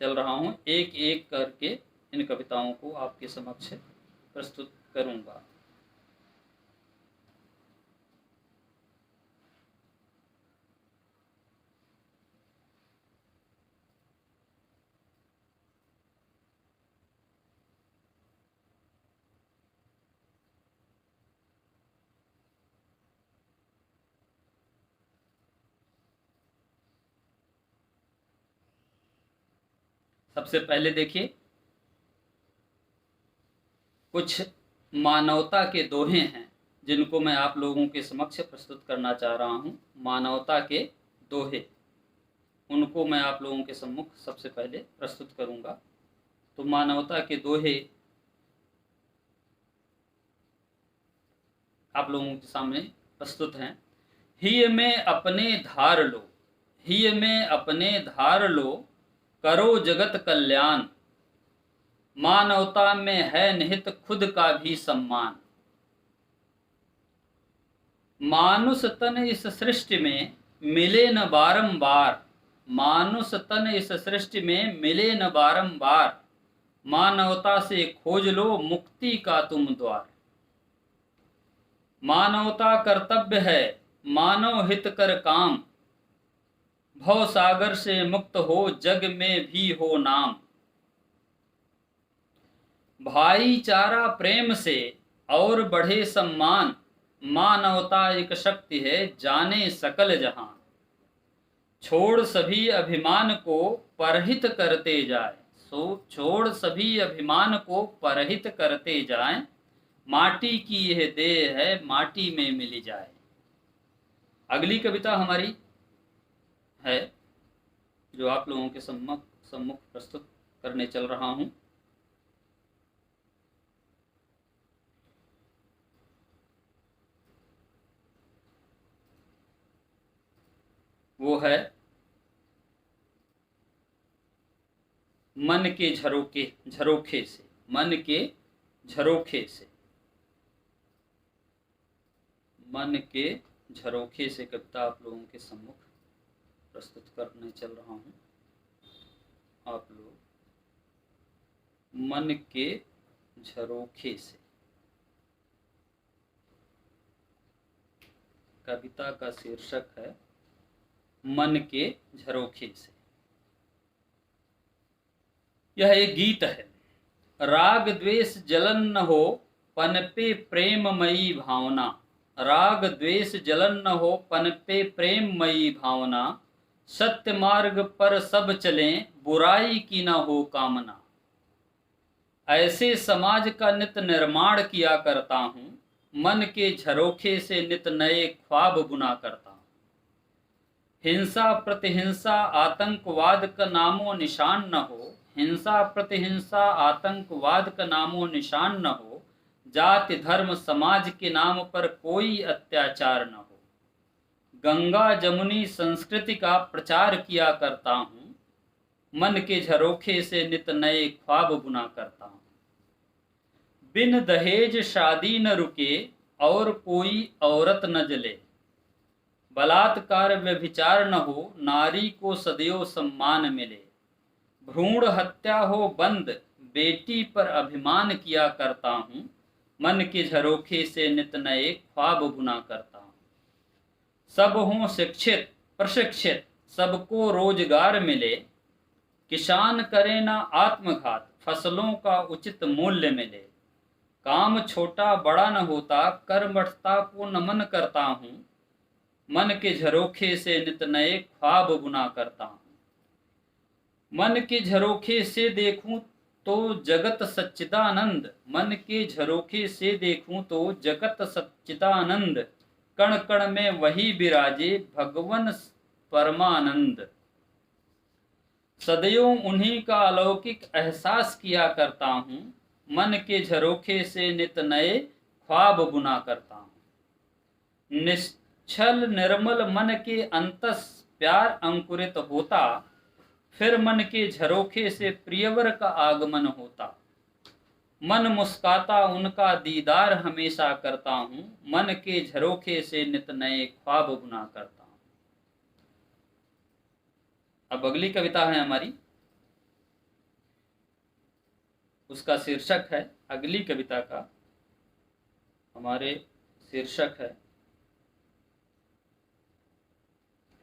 चल रहा हूं। एक एक करके इन कविताओं को आपके समक्ष प्रस्तुत करूंगा। सबसे पहले देखिए, कुछ मानवता के दोहे हैं जिनको मैं आप लोगों के समक्ष प्रस्तुत करना चाह रहा हूं। मानवता के दोहे, उनको मैं आप लोगों के सम्मुख सबसे पहले प्रस्तुत करूंगा। तो मानवता के दोहे आप लोगों के सामने प्रस्तुत हैं। हिय में अपने धार लो, हिय में अपने धार लो, करो जगत कल्याण, मानवता में है निहित खुद का भी सम्मान। मानुष तन इस सृष्टि में मिले न बारंबार, मानुष तन इस सृष्टि में मिले न बारंबार, मानवता से खोज लो मुक्ति का तुम द्वार। मानवता कर्तव्य है मानव हित कर काम, भव सागर से मुक्त हो जग में भी हो नाम। भाईचारा प्रेम से और बढ़े सम्मान, मानवता एक शक्ति है जाने सकल जहान। छोड़ सभी अभिमान को परहित करते जाए, छोड़ सभी अभिमान को परहित करते जाए, माटी की यह देह है माटी में मिली जाए। अगली कविता हमारी है जो आप लोगों के सम्मुख प्रस्तुत करने चल रहा हूं। वो है मन के झरोखे से, मन के झरोखे से, मन के झरोखे से कविता आप लोगों के सम्मुख प्रस्तुत करने चल रहा हूं। आप लोग मन के झरोखे से, कविता का शीर्षक है मन के झरोखे से। यह एक गीत है। राग द्वेष जलन न हो, पनपे प्रेममयी भावना। राग द्वेष जलन न हो, पनपे प्रेममयी भावना। सत्य मार्ग पर सब चलें, बुराई की न हो कामना। ऐसे समाज का नित निर्माण किया करता हूँ, मन के झरोखे से नित नए ख्वाब बुना करता हूँ। हिंसा प्रतिहिंसा आतंकवाद का नामो निशान न हो, हिंसा प्रतिहिंसा आतंकवाद का नामो निशान न हो। जाति धर्म समाज के नाम पर कोई अत्याचार न हो। गंगा जमुनी संस्कृति का प्रचार किया करता हूँ, मन के झरोखे से नित नए ख्वाब बुना करता हूँ। बिन दहेज शादी न रुके, और कोई औरत न जले। बलात्कार व्यभिचार न हो, नारी को सदैव सम्मान मिले। भ्रूण हत्या हो बंद, बेटी पर अभिमान किया करता हूँ, मन के झरोखे से नित नए ख्वाब बुना करता हूँ। सब हों शिक्षित प्रशिक्षित, सबको रोजगार मिले। किसान करे ना आत्मघात, फसलों का उचित मूल्य मिले। काम छोटा बड़ा न होता, कर्मठता को नमन करता हूँ, मन के झरोखे से नित नए ख्वाब बुना करता हूँ। मन के झरोखे से देखूं तो जगत सच्चिदानंद, मन के झरोखे से देखूं तो जगत सच्चिदानंद। कण कण में वही विराजे भगवन परमानंद। सदैव उन्हीं का अलौकिक एहसास किया करता हूँ, मन के झरोखे से नित नए ख्वाब बुना करता हूँ। निश्चल निर्मल मन के अंतस प्यार अंकुरित होता, फिर मन के झरोखे से प्रियवर का आगमन होता। मन मुस्काता उनका दीदार हमेशा करता हूँ, मन के झरोखे से नित नए ख्वाब बुना करता हूँ। अब अगली कविता है हमारी, उसका शीर्षक है, अगली कविता का हमारे शीर्षक है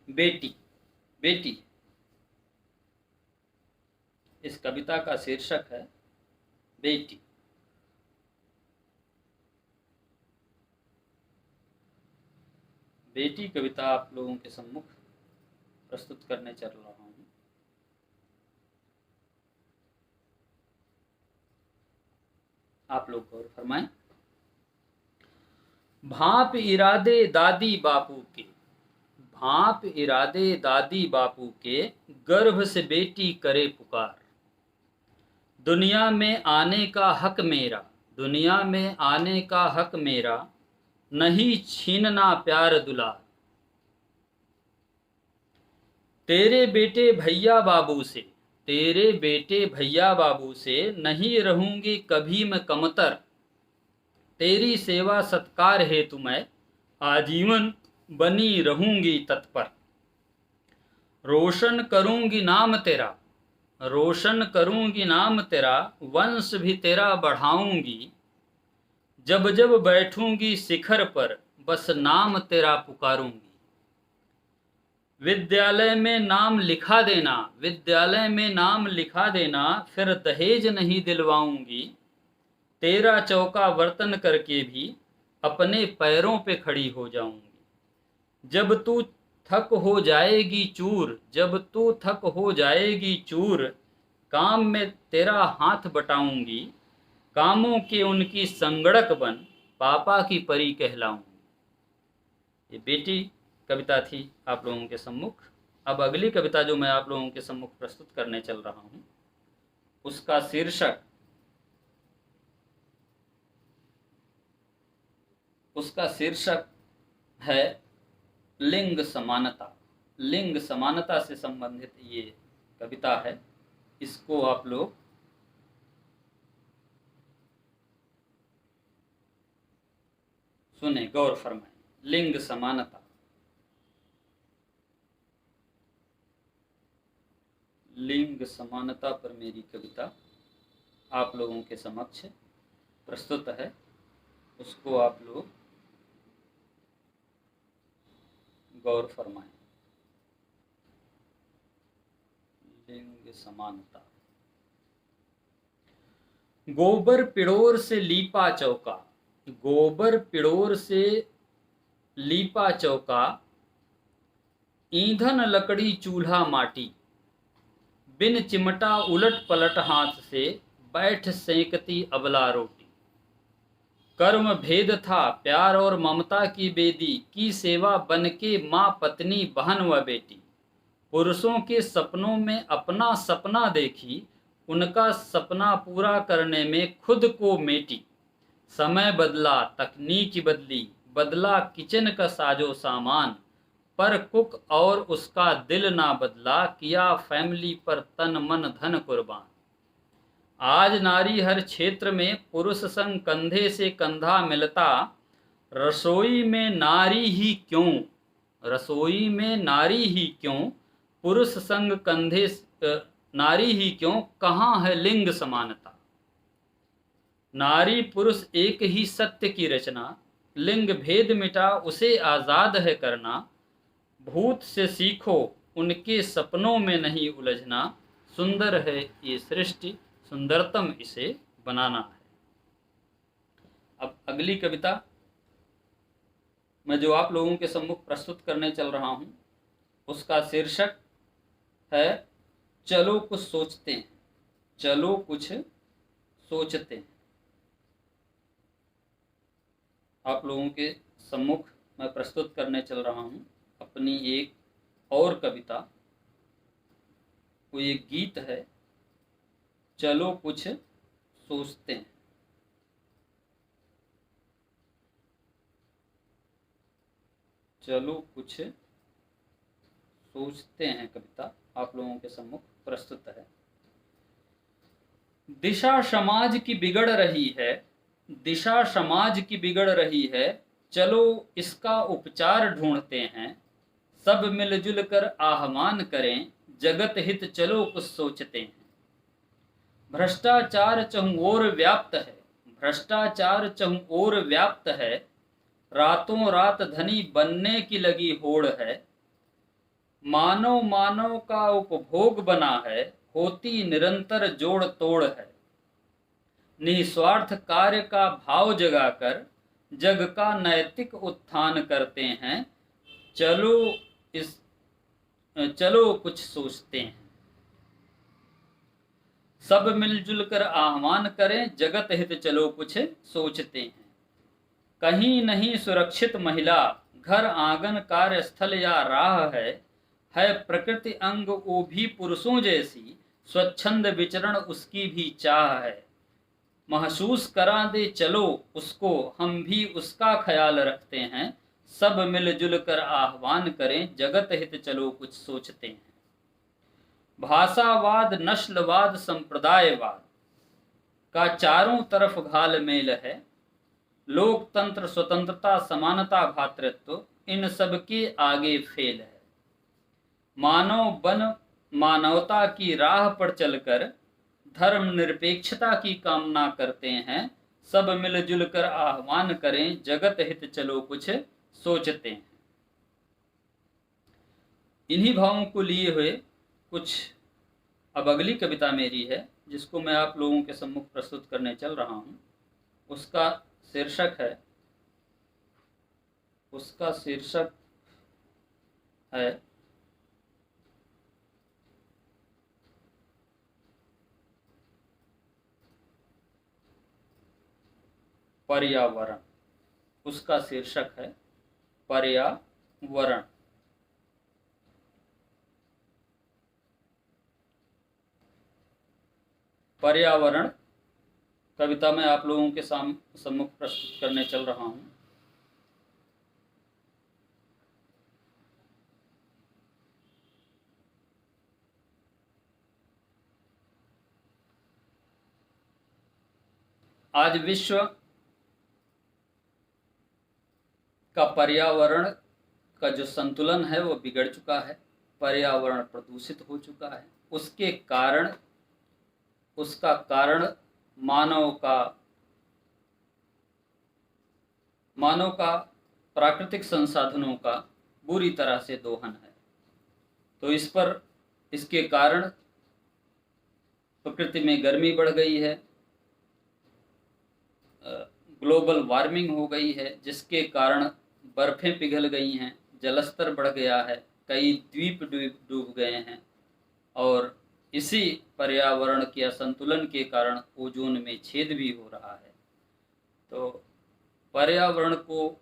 बेटी। बेटी, इस कविता का शीर्षक है बेटी। बेटी कविता आप लोगों के सम्मुख प्रस्तुत करने चल रहा हूं। आप लोग गौर फरमाएं। भाप इरादे दादी बापू के, भाप इरादे दादी बापू के, गर्भ से बेटी करे पुकार। दुनिया में आने का हक मेरा, दुनिया में आने का हक मेरा, नहीं छीनना प्यार दुलार। तेरे बेटे भैया बाबू से, तेरे बेटे भैया बाबू से, नहीं रहूंगी कभी मैं कमतर। तेरी सेवा सत्कार हेतु मैं आजीवन बनी रहूंगी तत्पर। रोशन करूंगी नाम तेरा, रोशन करूंगी नाम तेरा, वंश भी तेरा बढ़ाऊंगी। जब जब बैठूंगी शिखर पर, बस नाम तेरा पुकारूंगी। विद्यालय में नाम लिखा देना, विद्यालय में नाम लिखा देना, फिर दहेज नहीं दिलवाऊंगी। तेरा चौका वर्तन करके भी अपने पैरों पे खड़ी हो जाऊंगी। जब तू थक हो जाएगी चूर, जब तू थक हो जाएगी चूर, काम में तेरा हाथ बटाऊंगी। कामों के उनकी संगड़क बन, पापा की परी कहलाऊंगी। ये बेटी कविता थी आप लोगों के सम्मुख। अब अगली कविता जो मैं आप लोगों के सम्मुख प्रस्तुत करने चल रहा हूँ, उसका शीर्षक, उसका शीर्षक है लिंग समानता। लिंग समानता से संबंधित ये कविता है। इसको आप लोग सुने, गौर फरमाएं। लिंग समानता, लिंग समानता पर मेरी कविता आप लोगों के समक्ष प्रस्तुत है। उसको आप लोग गौर फरमाएं। लिंग समानता। गोबर पिड़ोर से लीपा चौका, गोबर पिड़ोर से लीपा चौका, ईंधन लकड़ी चूल्हा माटी, बिन चिमटा उलट पलट हाथ से, बैठ सेंकती अबला रोटी। कर्म भेद था प्यार और ममता की बेदी, की सेवा बन के माँ पत्नी बहन व बेटी। पुरुषों के सपनों में अपना सपना देखी, उनका सपना पूरा करने में खुद को मेटी। समय बदला तकनीक बदली, बदला किचन का साजो सामान, पर कुक और उसका दिल ना बदला, किया फैमिली पर तन मन धन कुर्बान। आज नारी हर क्षेत्र में पुरुष संग कंधे से कंधा मिलता, रसोई में नारी ही क्यों, रसोई में नारी ही क्यों, पुरुष संग कंधे नारी ही क्यों, कहाँ है लिंग समानता। नारी पुरुष एक ही सत्य की रचना, लिंग भेद मिटा उसे आजाद है करना। भूत से सीखो उनके सपनों में नहीं उलझना, सुंदर है ये सृष्टि सुंदरतम इसे बनाना है। अब अगली कविता मैं जो आप लोगों के सम्मुख प्रस्तुत करने चल रहा हूं, उसका शीर्षक है चलो कुछ सोचते हैं। चलो कुछ सोचते हैं। आप लोगों के सम्मुख मैं प्रस्तुत करने चल रहा हूं अपनी एक और कविता। वो एक गीत है, चलो कुछ सोचते हैं। चलो कुछ सोचते हैं कविता आप लोगों के सम्मुख प्रस्तुत है। दिशा समाज की बिगड़ रही है, दिशा समाज की बिगड़ रही है, चलो इसका उपचार ढूंढते हैं। सब मिलजुल कर आह्वान करें, जगत हित चलो कुछ सोचते हैं। भ्रष्टाचार चहुओर व्याप्त है, भ्रष्टाचार चहुओर व्याप्त है, रातों रात धनी बनने की लगी होड़ है। मानव मानव का उपभोग बना है, होती निरंतर जोड़ तोड़ है। निस्वार्थ कार्य का भाव जगाकर जग का नैतिक उत्थान करते हैं। चलो इस चलो कुछ सोचते हैं। सब मिलजुल कर आह्वान करें, जगत हित चलो कुछ सोचते हैं। कहीं नहीं सुरक्षित महिला, घर आंगन कार्यस्थल या राह है प्रकृति अंग वो भी पुरुषों जैसी, स्वच्छंद विचरण उसकी भी चाह है। महसूस करा दे चलो उसको, हम भी उसका ख्याल रखते हैं। सब मिलजुल कर आह्वान करें, जगत हित चलो कुछ सोचते हैं। भाषावाद नस्लवाद संप्रदायवाद का चारों तरफ घालमेल है। लोकतंत्र स्वतंत्रता समानता भातृत्व इन सब के आगे फेल है। मानव बन मानवता की राह पर चलकर धर्म निरपेक्षता की कामना करते हैं। सब मिलजुल कर आह्वान करें, जगत हित चलो कुछ सोचते हैं। इन्हीं भावों को लिए हुए कुछ अब अगली कविता मेरी है, जिसको मैं आप लोगों के सम्मुख प्रस्तुत करने चल रहा हूं। उसका शीर्षक है पर्यावरण। उसका शीर्षक है पर्यावरण। पर्यावरण कविता मैं आप लोगों के सम्मुख प्रस्तुत करने चल रहा हूं। आज विश्व का पर्यावरण का जो संतुलन है वो बिगड़ चुका है, पर्यावरण प्रदूषित हो चुका है। उसका कारण मानव का प्राकृतिक संसाधनों का बुरी तरह से दोहन है। तो इसके कारण प्रकृति में गर्मी बढ़ गई है, ग्लोबल वार्मिंग हो गई है, जिसके कारण बर्फें पिघल गई हैं, जलस्तर बढ़ गया है, कई द्वीप डूब गए हैं और इसी पर्यावरण के असंतुलन के कारण ओजोन में छेद भी हो रहा है। तो पर्यावरण को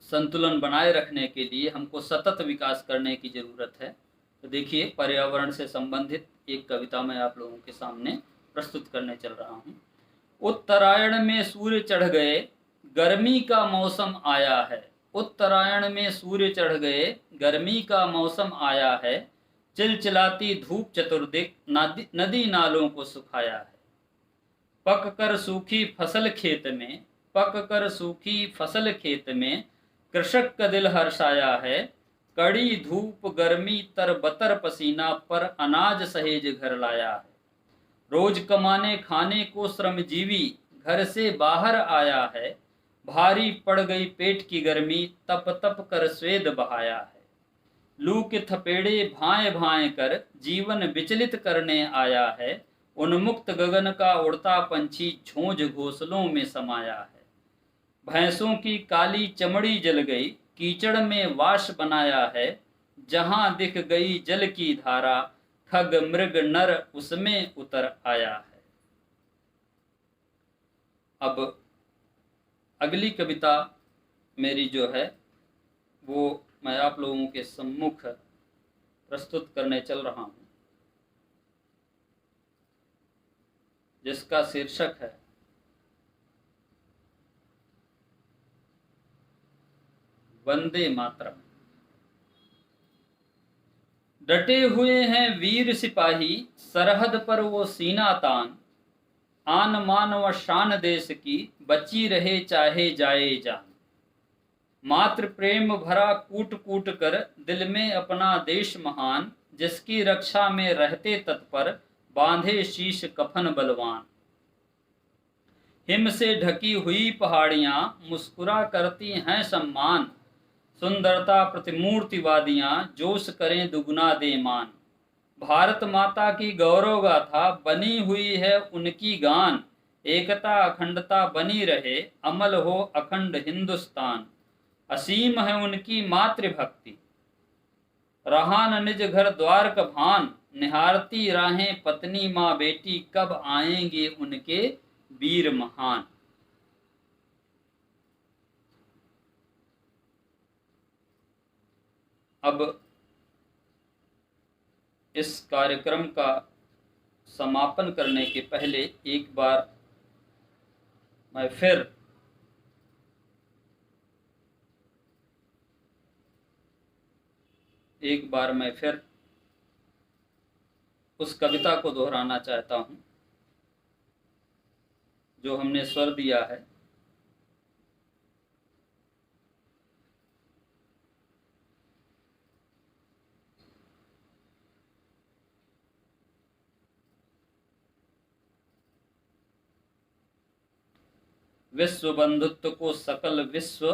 संतुलन बनाए रखने के लिए हमको सतत विकास करने की ज़रूरत है। तो देखिए, पर्यावरण से संबंधित एक कविता मैं आप लोगों के सामने प्रस्तुत करने चल रहा हूँ। उत्तरायण में सूर्य चढ़ गए, गर्मी का मौसम आया है। उत्तरायण में सूर्य चढ़ गए, गर्मी का मौसम आया है। चिलचिलाती धूप चतुर्दिक नदी नालों को सुखाया है। पक कर सूखी फसल खेत में कृषक का दिल हर्षाया है। कड़ी धूप गर्मी तरबतर पसीना पर अनाज सहेज घर लाया है। रोज कमाने खाने को श्रमजीवी घर से बाहर आया है। भारी पड़ गई पेट की गर्मी तप तप कर स्वेद बहाया है। लू के थपेड़े भाएं भाएं कर जीवन विचलित करने आया है। उन्मुक्त गगन का उड़ता पंछी झोंझ घोंसलों में समाया है। भैंसों की काली चमड़ी जल गई, कीचड़ में वाश बनाया है। जहां दिख गई जल की धारा, खग मृग नर उसमें उतर आया है। अब अगली कविता मेरी जो है वो मैं आप लोगों के सम्मुख प्रस्तुत करने चल रहा हूं, जिसका शीर्षक है वंदे मातरम। डटे हुए हैं वीर सिपाही, सरहद पर वो सीना तान। आन मान व शान देश की, बची रहे चाहे जाए जान। मातृ प्रेम भरा कूट कूट कर, दिल में अपना देश महान। जिसकी रक्षा में रहते तत्पर, बांधे शीश कफन बलवान। हिम से ढकी हुई पहाड़ियां, मुस्कुरा करती हैं सम्मान। सुंदरता प्रतिमूर्ति वादियां, जोश करें दुगुना दे मान। भारत माता की गौरव गाथा, बनी हुई है उनकी गान। एकता अखंडता बनी रहे, अमल हो अखंड हिंदुस्तान। असीम है उनकी मातृभक्ति, रहा न निज घर द्वार का भान। निहारती राहें पत्नी माँ बेटी, कब आएंगे उनके वीर महान। अब इस कार्यक्रम का समापन करने के पहले एक बार मैं फिर उस कविता को दोहराना चाहता हूं जो हमने स्वर दिया है। विश्व बंधुत्व को सकल विश्व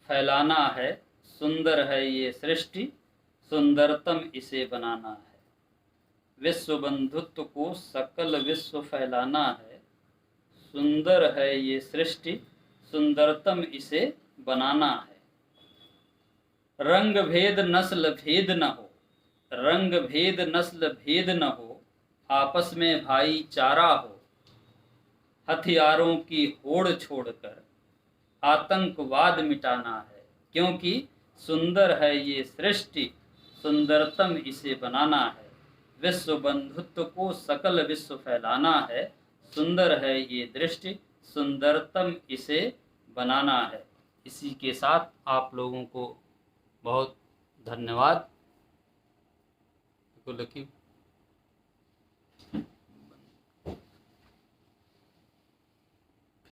फैलाना है। सुंदर है ये सृष्टि, सुंदरतम इसे बनाना है। विश्व बंधुत्व को सकल विश्व फैलाना है। सुंदर है ये सृष्टि, सुंदरतम इसे बनाना है। रंग भेद नस्ल भेद न हो, रंग भेद नस्ल भेद न हो। आपस में भाईचारा हो, हथियारों की होड़ छोड़कर आतंकवाद मिटाना है। क्योंकि सुंदर है ये सृष्टि, सुंदरतम इसे बनाना है। विश्व बंधुत्व को सकल विश्व फैलाना है। सुंदर है ये दृष्टि, सुंदरतम इसे बनाना है। इसी के साथ आप लोगों को बहुत धन्यवाद। लकी